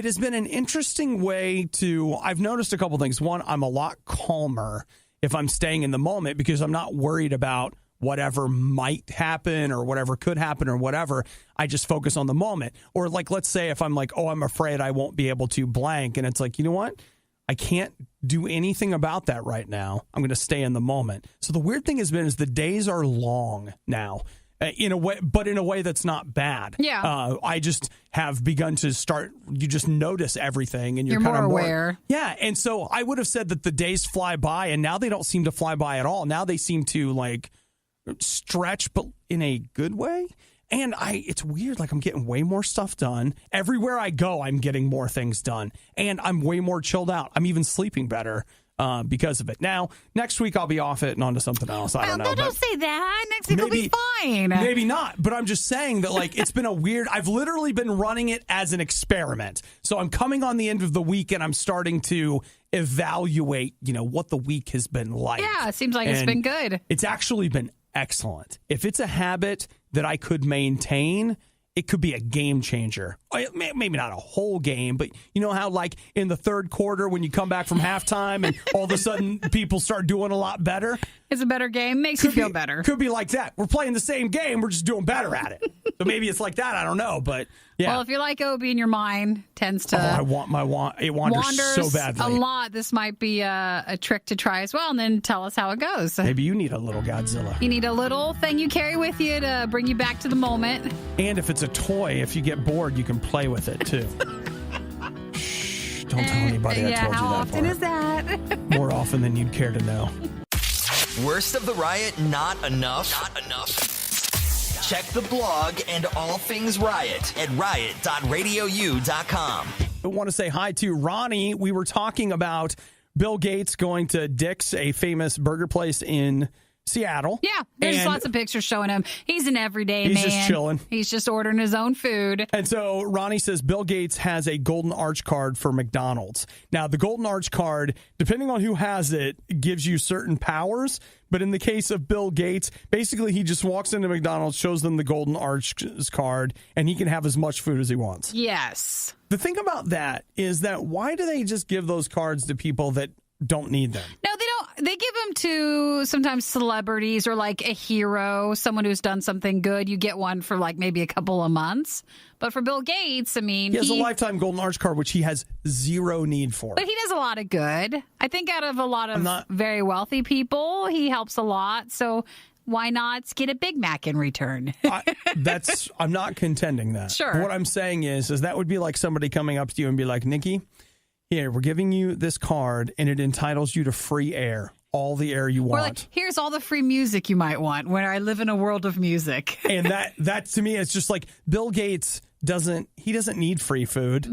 has been an interesting way to. I've noticed a couple things. One, I'm a lot calmer if I'm staying in the moment because I'm not worried about whatever might happen or whatever could happen or whatever. I just focus on the moment. Or like, let's say if I'm like, oh, I'm afraid I won't be able to blank. And it's like, you know what? I can't do anything about that right now. I'm going to stay in the moment. So the weird thing has been is the days are long now in a way, but in a way that's not bad. Yeah. I just have begun to you just notice everything and you're more kind of aware. Yeah. And so I would have said that the days fly by and now they don't seem to fly by at all. Now they seem to like stretch, but in a good way. And it's weird. Like I'm getting way more stuff done. Everywhere I go, I'm getting more things done. And I'm way more chilled out. I'm even sleeping better because of it. Now, next week I'll be off it and on to something else. I don't know. Don't say that. Next week will be fine. Maybe not. But I'm just saying that like it's been I've literally been running it as an experiment. So I'm coming on the end of the week and I'm starting to evaluate, what the week has been like. Yeah, it seems like it's been good. It's actually been excellent. If it's a habit that I could maintain, it could be a game changer maybe not a whole game, but you know how like in the third quarter when you come back from halftime and all of a sudden people start doing a lot better? It's a better game. Makes you feel better. Could be like that. We're playing the same game. We're just doing better at it. So maybe it's like that. I don't know. But yeah. Well, if you're like Obie and your mind tends to I want my it wanders so badly. a lot, this might be a trick to try as well. And then tell us how it goes. Maybe you need a little Godzilla. You need a little thing you carry with you to bring you back to the moment. And if it's a toy, if you get bored, you can play with it too. Shh, don't tell anybody I told you that. How often is that? More often than you'd care to know. Worst of the riot, not enough? Not enough. Check the blog and all things Riot at riot.radiou.com. I want to say hi to Ronnie. We were talking about Bill Gates going to Dick's, a famous burger place in Seattle. Yeah, there's lots of pictures showing him. He's an everyday man. He's just chilling. He's just ordering his own food. And so Ronnie says Bill Gates has a Golden Arch card for McDonald's. Now, the Golden Arch card, depending on who has it, gives you certain powers. But in the case of Bill Gates, basically he just walks into McDonald's, shows them the Golden Arch card, and he can have as much food as he wants. Yes. The thing about that is that why do they just give those cards to people that don't need them? No, they don't. They give them to sometimes celebrities or like a hero, someone who's done something good. You get one for like maybe a couple of months. But for Bill Gates, I mean, he has a lifetime Golden Arch card, which he has zero need for. But he does a lot of good. I think out of a lot of very wealthy people, he helps a lot. So why not get a Big Mac in return? I'm not contending that. Sure. What I'm saying is that would be like somebody coming up to you and be like, Nikki, here, we're giving you this card, and it entitles you to free air, all the air you want. Or like, here's all the free music you might want, when I live in a world of music. And that to me, it's just like Bill Gates doesn't need free food.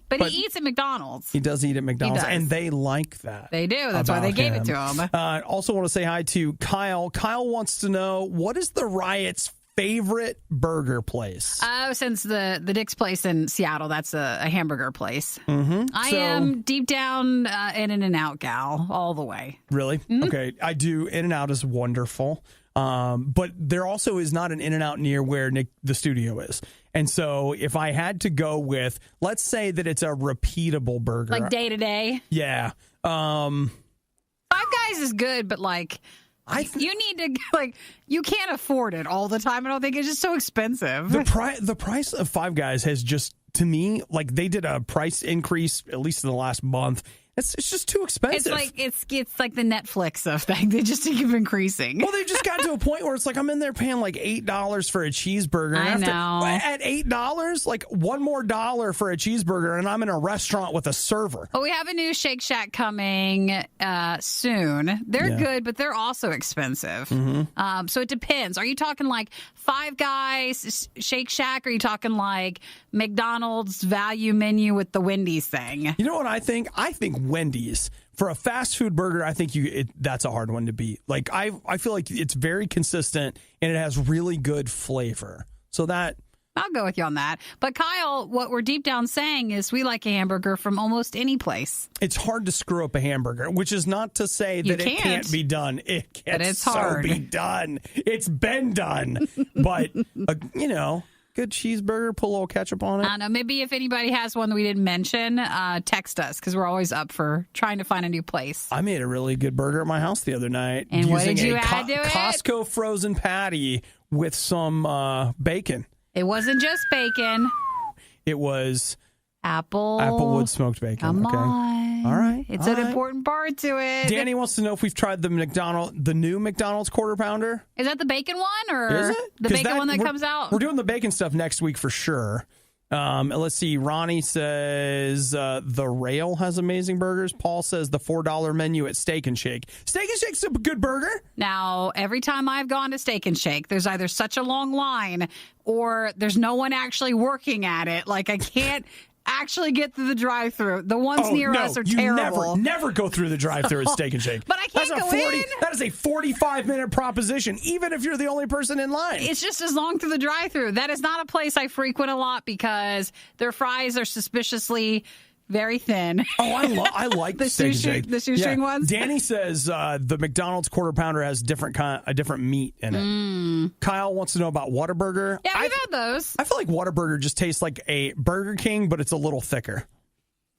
But he eats at McDonald's. He does eat at McDonald's, and they like that. They do. That's why they gave it to him. Also want to say hi to Kyle. Kyle wants to know, what is the Riot's favorite burger place? Since the Dick's place in Seattle, that's a hamburger place. Mm-hmm. I am deep down an In-N-Out gal all the way. Really? Mm-hmm. Okay. I do. In-N-Out is wonderful. But there also is not an In-N-Out near where the studio is. And so if I had to go with, let's say that it's a repeatable burger. Like day to day? Yeah. Five Guys is good, but like... you need to, like, you can't afford it all the time. I don't think it's just so expensive. The price of Five Guys has just, to me, like they did a price increase, at least in the last month. It's just too expensive. It's like the Netflix of thing. They just keep increasing. Well, they just got to a point where it's like I'm in there paying like $8 for a cheeseburger. I know. At $8, like one more dollar for a cheeseburger, and I'm in a restaurant with a server. Well, we have a new Shake Shack coming soon. They're good, but they're also expensive. Mm-hmm. So it depends. Are you talking like Five Guys, Shake Shack? Or are you talking like McDonald's value menu with the Wendy's thing? You know what I think? I think Wendy's. For a fast food burger, I think that's a hard one to beat. Like I feel like it's very consistent and it has really good flavor. So that I'll go with you on that. But Kyle, what we're deep down saying is we like a hamburger from almost any place. It's hard to screw up a hamburger, which is not to say that it can't be done. It can so be done. It's been done. But good cheeseburger, put a little ketchup on it. I don't know. Maybe if anybody has one that we didn't mention, text us because we're always up for trying to find a new place. I made a really good burger at my house the other night. And what did you add to it? Costco frozen patty with some bacon. It wasn't just bacon. It was Applewood smoked bacon. Come on. All right. It's an important part to it. Danny wants to know if we've tried the new McDonald's Quarter Pounder. Is that the bacon one or is it? the bacon one that comes out? We're doing the bacon stuff next week for sure. Let's see. Ronnie says the Rail has amazing burgers. Paul says the $4 menu at Steak and Shake. Steak and Shake's a good burger. Now, every time I've gone to Steak and Shake, there's either such a long line or there's no one actually working at it. Like I can't actually get through the drive-thru. The ones near us are terrible. Never go through the drive-thru at Steak and Shake. But I can't go in. That is a 45-minute proposition, even if you're the only person in line. It's just as long through the drive-thru. That is not a place I frequent a lot because their fries are suspiciously very thin. Oh, I like the steak and shake. The shoestring ones. Danny says the McDonald's Quarter Pounder has a different meat in it. Kyle wants to know about Whataburger. Yeah, we've had those. I feel like Whataburger just tastes like a Burger King, but it's a little thicker.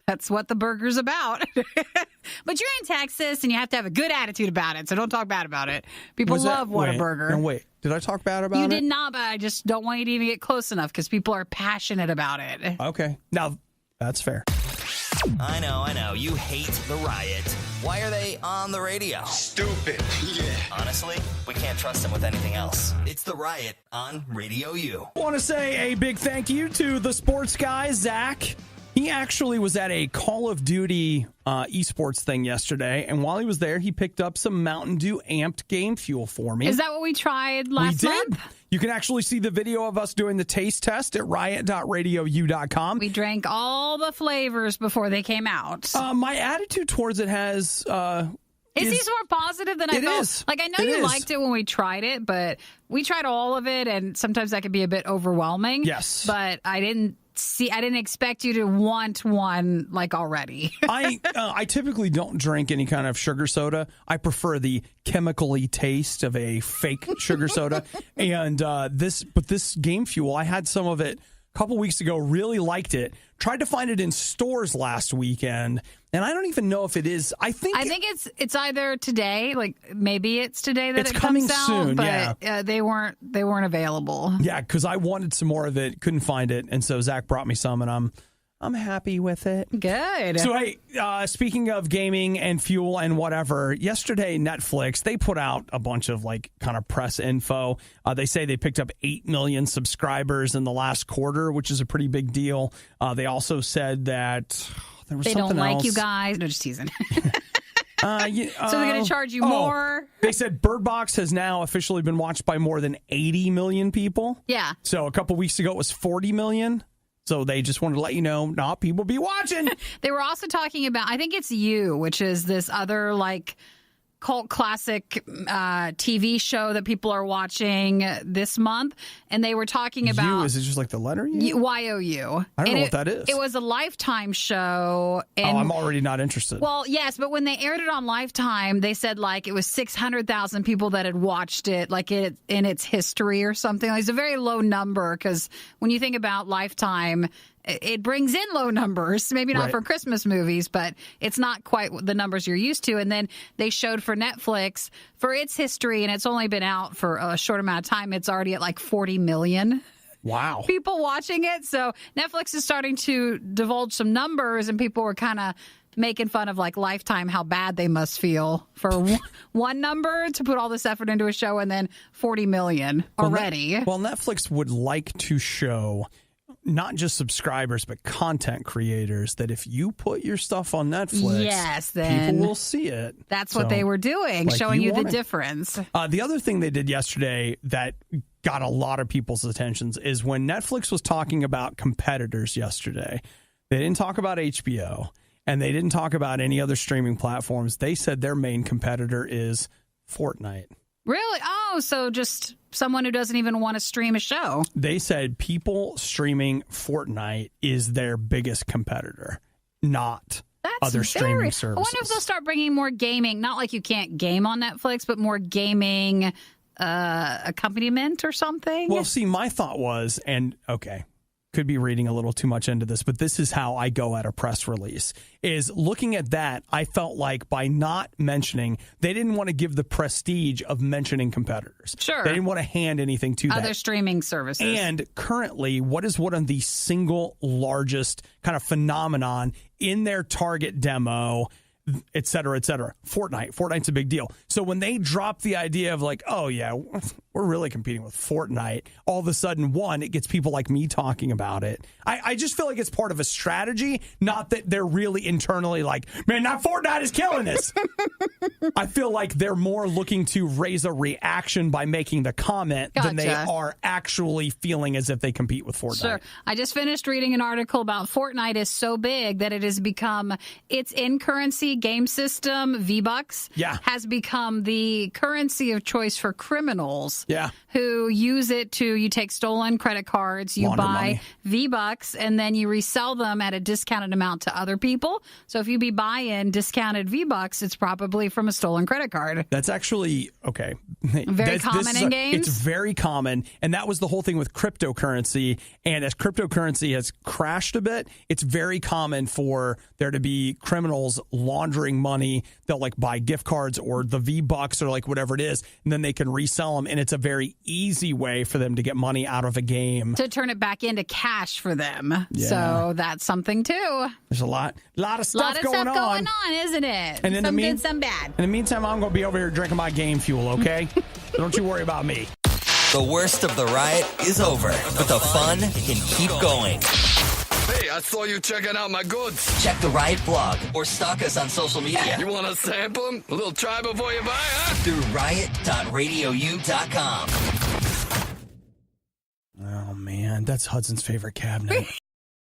That's what the burger's about. But you're in Texas, and you have to have a good attitude about it, so don't talk bad about it. People love Whataburger. No, wait. Did I talk bad about it? You did not, but I just don't want you to even get close enough because people are passionate about it. Okay. Now, that's fair. I know. You hate the Riot. Why are they on the radio? Stupid. Yeah. Honestly, we can't trust them with anything else. It's the Riot on RadioU. I want to say a big thank you to the sports guy, Zach. He actually was at a Call of Duty esports thing yesterday, and while he was there, he picked up some Mountain Dew amped game fuel for me. Is that what we tried last month? You can actually see the video of us doing the taste test at riot.radiou.com. We drank all the flavors before they came out. My attitude towards it has... Is he more positive than I felt? Is. Like, I know you liked it when we tried it, but we tried all of it, and sometimes that could be a bit overwhelming. Yes. But I didn't expect you to want one like already. I typically don't drink any kind of sugar soda. I prefer the chemically taste of a fake sugar soda. And this game fuel, I had some of it a couple weeks ago, really liked it. Tried to find it in stores last weekend, and I don't even know if it is. I think it's either today, like maybe it's today that it's it coming comes soon, out, but they weren't available. Yeah, because I wanted some more of it, couldn't find it, and so Zach brought me some, and I'm happy with it. Good. So, hey, speaking of gaming and fuel and whatever, yesterday Netflix, they put out a bunch of kind of press info. They say they picked up 8 million subscribers in the last quarter, which is a pretty big deal. They also said that there was they something don't like else. you guys. No, just teasing. So they're going to charge you more? They said Bird Box has now officially been watched by more than 80 million people. Yeah. So a couple weeks ago it was 40 million. So they just wanted to let you know, people be watching. They were also talking about, I think it's You, which is this other cult classic TV show that people are watching this month. And they were talking about... You, is it just like the letter U? YOU. I don't know what that is. It was a Lifetime show. And, I'm already not interested. Well, yes, but when they aired it on Lifetime, they said it was 600,000 people that had watched it, in its history or something. It's a very low number because when you think about Lifetime... It brings in low numbers, maybe not for Christmas movies, but it's not quite the numbers you're used to. And then they showed for Netflix, for its history, and it's only been out for a short amount of time, it's already at 40 million. Wow. People watching it. So Netflix is starting to divulge some numbers, and people were kind of making fun of Lifetime, how bad they must feel for one number to put all this effort into a show and then 40 million already. Netflix would like to show... not just subscribers, but content creators, that if you put your stuff on Netflix, then people will see it. That's what they were doing, showing you the difference. The other thing they did yesterday that got a lot of people's attentions is when Netflix was talking about competitors yesterday, they didn't talk about HBO, and they didn't talk about any other streaming platforms. They said their main competitor is Fortnite. Really? Oh, so just someone who doesn't even want to stream a show. They said people streaming Fortnite is their biggest competitor, not other streaming services. I wonder if they'll start bringing more gaming. Not like you can't game on Netflix, but more gaming accompaniment or something. Well, see, my thought was, could be reading a little too much into this, but this is how I go at a press release, is looking at that, I felt like by not mentioning, they didn't want to give the prestige of mentioning competitors. Sure. They didn't want to hand anything to other streaming services. And currently, what is one of the single largest kind of phenomenon in their target demo, et cetera, et cetera? Fortnite. Fortnite's a big deal. So when they drop the idea of oh yeah, we're really competing with Fortnite, all of a sudden, it gets people like me talking about it. I just feel like it's part of a strategy, not that they're really internally man, that Fortnite is killing this. I feel like they're more looking to raise a reaction by making the comment than they are actually feeling as if they compete with Fortnite. Sure. I just finished reading an article about Fortnite is so big that it has become its in-currency game system, V-Bucks, has become the currency of choice for criminals who use it to, you take stolen credit cards, you buy V-Bucks, and then you resell them at a discounted amount to other people. So if you be buying discounted V-Bucks, it's probably from a stolen credit card. That's actually, okay. Very common in games? It's very common, and that was the whole thing with cryptocurrency. And as cryptocurrency has crashed a bit, it's very common for there to be criminals laundering money. They'll like buy gift cards or the V-Bucks or like whatever it is, and then they can resell them. And it's a very easy way for them to get money out of a game. To turn it back into cash for them. Yeah. So that's something too. There's a lot of stuff going on, isn't it? And some good, some bad. In the meantime, I'm going to be over here drinking my game fuel, okay? Don't you worry about me. The worst of the riot is over, but the fun can keep going. Hey, I saw you checking out my goods. Check the Riot blog or stalk us on social media. You want to sample them? A little try before you buy, huh? Through riot.radiou.com. Oh, man, that's Hudson's favorite cabinet.